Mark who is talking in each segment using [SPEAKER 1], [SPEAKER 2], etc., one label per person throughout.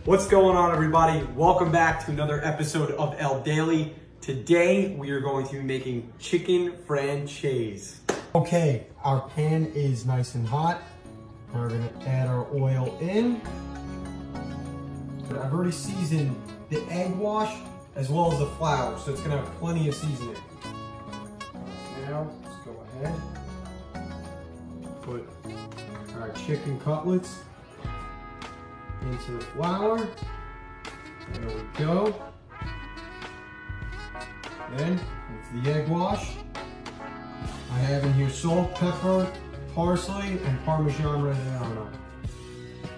[SPEAKER 1] What's going on, everybody? Welcome back to another episode of El Daily. Today, we are going to be making chicken Francese. Okay, our pan is nice and hot. Now we're gonna add our oil in. I've already seasoned the egg wash as well as the flour, so it's gonna have plenty of seasoning. Now, let's go ahead. Put our chicken cutlets into the flour. There we go. Then, with the egg wash, I have in here salt, pepper, parsley, and Parmesan Reggiano,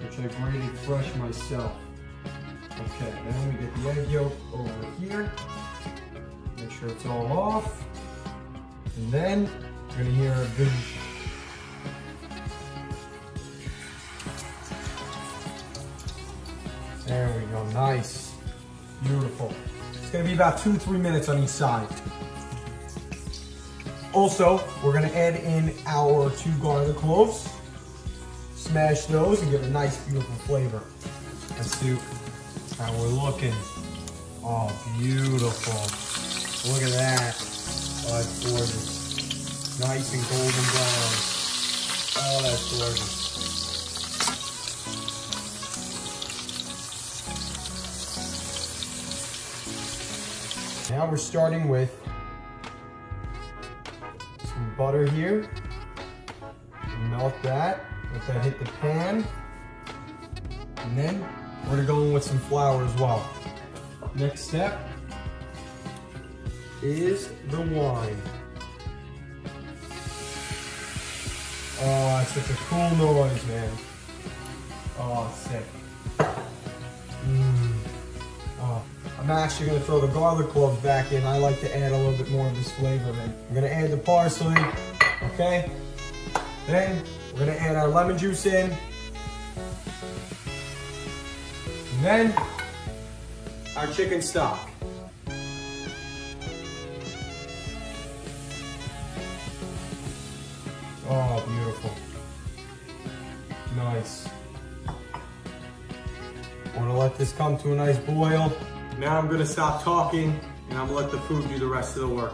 [SPEAKER 1] which I grated fresh myself. Okay, then we get the egg yolk over here. Make sure it's all off. And then, you're gonna hear a good there we go, nice, beautiful. It's gonna be about 2-3 minutes on each side. Also, we're gonna add in our 2 garlic cloves. Smash those and give a nice, beautiful flavor. Let's see how we're looking. Oh, beautiful. Look at that. Oh, that's gorgeous. Nice and golden brown. Oh, that's gorgeous. Now we're starting with some butter here. Melt that, let that hit the pan. And then we're gonna go in with some flour as well. Next step is the wine. Oh, it's such a cool noise, man. Oh, it's sick. Oh. I'm actually gonna throw the garlic cloves back in. I like to add a little bit more of this flavor in. I'm gonna add the parsley, okay? Then we're gonna add our lemon juice in. And then our chicken stock. Oh, beautiful. Nice. I'm gonna let this come to a nice boil. Now I'm gonna stop talking and I'm gonna let the food do the rest of the work.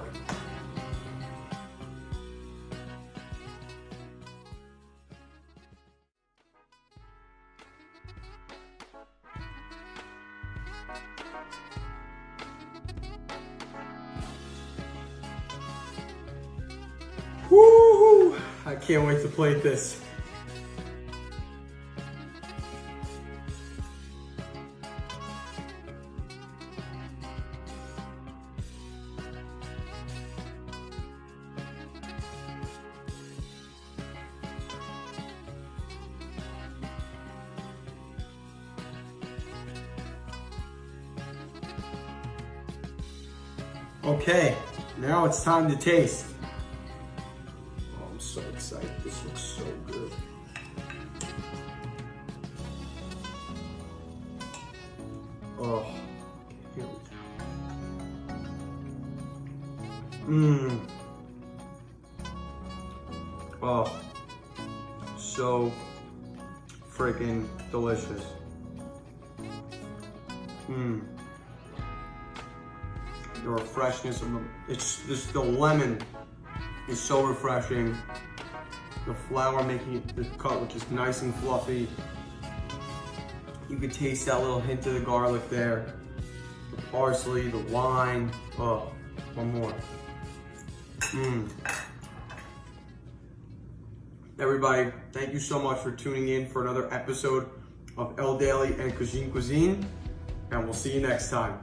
[SPEAKER 1] Woo! I can't wait to plate this. Okay, now it's time to taste. Oh, I'm so excited. This looks so good. Oh, here we go. Oh, so freaking delicious. The freshness of it's just the lemon is so refreshing. The flour making it, the cut, which is nice and fluffy. You could taste that little hint of the garlic there. The parsley, the wine. Oh, one more. Everybody, thank you so much for tuning in for another episode of El Daily and Cuisine, and we'll see you next time.